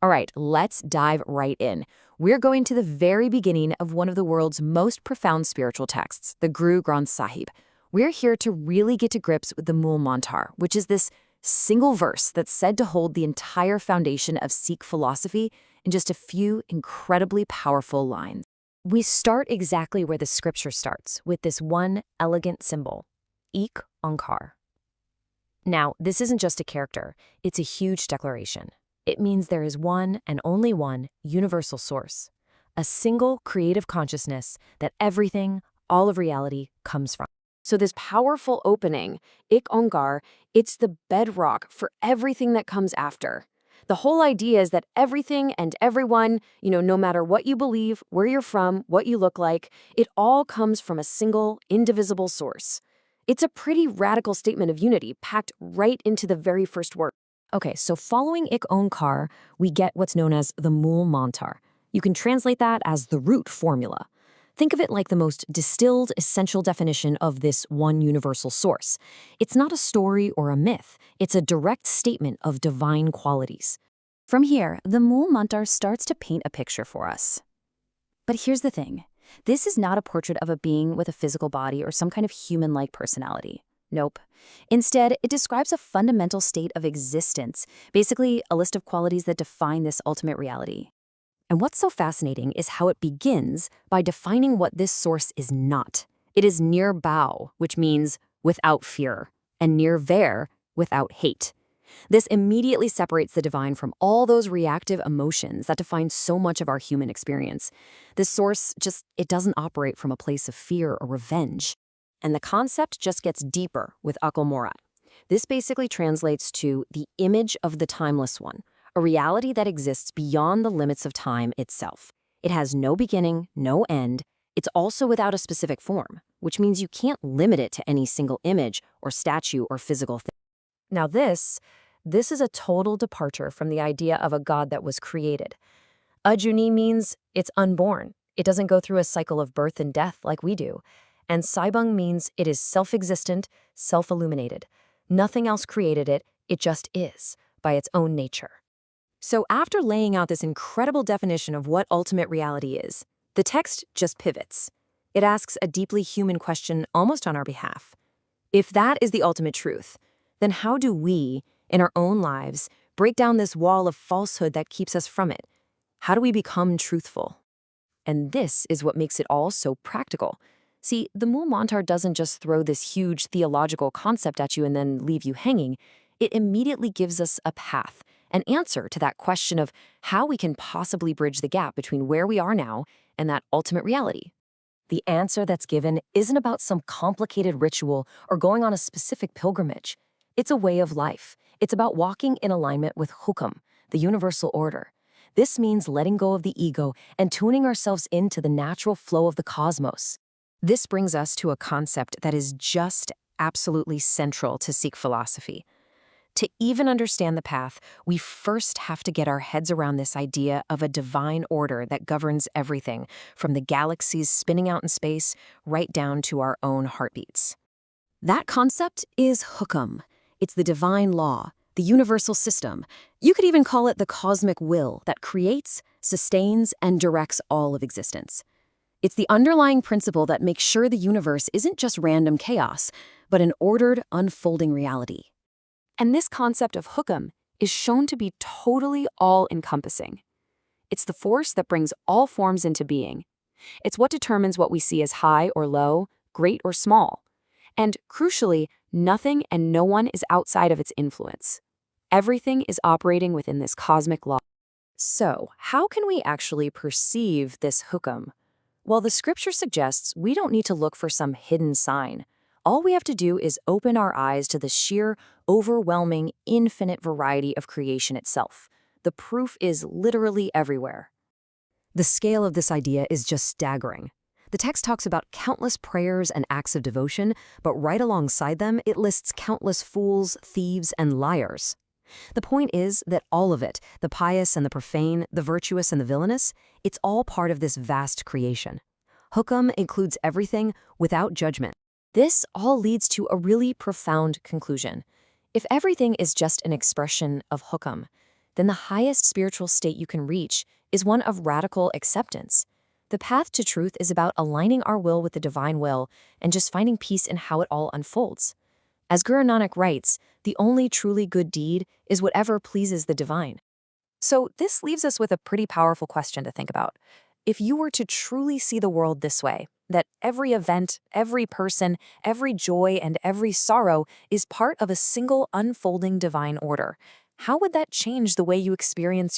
All right, let's dive right in. We're going to the very beginning of one of the world's most profound spiritual texts, the Guru Granth Sahib. We're here to really get to grips with the Mool Mantar, which is this single verse that's said to hold the entire foundation of Sikh philosophy in just a few incredibly powerful lines. We start exactly where the scripture starts, with this one elegant symbol, Ik Onkar. Now, this isn't just a character, it's a huge declaration. It means there is one and only one universal source, a single creative consciousness that everything, all of reality, comes from. So this powerful opening, Ik Onkar, it's the bedrock for everything that comes after. The whole idea is that everything and everyone, no matter what you believe, where you're from, what you look like, it all comes from a single, indivisible source. It's a pretty radical statement of unity packed right into the very first word. Okay, so following Ik Onkar, we get what's known as the Mool Mantar. You can translate that as the root formula. Think of it like the most distilled, essential definition of this one universal source. It's not a story or a myth. It's a direct statement of divine qualities. From here, the Mool Mantar starts to paint a picture for us. But here's the thing. This is not a portrait of a being with a physical body or some kind of human-like personality. Nope. Instead, it describes a fundamental state of existence, basically a list of qualities that define this ultimate reality. And what's so fascinating is how it begins by defining what this source is not. It is nirbhau, which means without fear, and nirvair, without hate. This immediately separates the divine from all those reactive emotions that define so much of our human experience. This source it doesn't operate from a place of fear or revenge. And the concept just gets deeper with Akal Morat. This basically translates to the image of the timeless one, a reality that exists beyond the limits of time itself. It has no beginning, no end. It's also without a specific form, which means you can't limit it to any single image or statue or physical thing. Now this is a total departure from the idea of a God that was created. Ajuni means it's unborn. It doesn't go through a cycle of birth and death like we do. And Saibung means it is self-existent, self-illuminated. Nothing else created it, it just is, by its own nature. So after laying out this incredible definition of what ultimate reality is, the text just pivots. It asks a deeply human question almost on our behalf. If that is the ultimate truth, then how do we, in our own lives, break down this wall of falsehood that keeps us from it? How do we become truthful? And this is what makes it all so practical. See, the Mool Mantar doesn't just throw this huge theological concept at you and then leave you hanging. It immediately gives us a path, an answer to that question of how we can possibly bridge the gap between where we are now and that ultimate reality. The answer that's given isn't about some complicated ritual or going on a specific pilgrimage. It's a way of life. It's about walking in alignment with hukam, the universal order. This means letting go of the ego and tuning ourselves into the natural flow of the cosmos. This brings us to a concept that is just absolutely central to Sikh philosophy. To even understand the path, we first have to get our heads around this idea of a divine order that governs everything, from the galaxies spinning out in space right down to our own heartbeats. That concept is hukam. It's the divine law, the universal system. You could even call it the cosmic will that creates, sustains, and directs all of existence. It's the underlying principle that makes sure the universe isn't just random chaos, but an ordered, unfolding reality. And this concept of hukam is shown to be totally all-encompassing. It's the force that brings all forms into being. It's what determines what we see as high or low, great or small. And crucially, nothing and no one is outside of its influence. Everything is operating within this cosmic law. So, how can we actually perceive this hukam? Well, the scripture suggests we don't need to look for some hidden sign. All we have to do is open our eyes to the sheer, overwhelming, infinite variety of creation itself. The proof is literally everywhere. The scale of this idea is just staggering. The text talks about countless prayers and acts of devotion, but right alongside them, it lists countless fools, thieves, and liars. The point is that all of it, the pious and the profane, the virtuous and the villainous, it's all part of this vast creation. Hukam includes everything without judgment. This all leads to a really profound conclusion. If everything is just an expression of hukam, then the highest spiritual state you can reach is one of radical acceptance. The path to truth is about aligning our will with the divine will and just finding peace in how it all unfolds. As Guru Nanak writes, the only truly good deed is whatever pleases the divine. So this leaves us with a pretty powerful question to think about. If you were to truly see the world this way, that every event, every person, every joy, and every sorrow is part of a single unfolding divine order, how would that change the way you experience your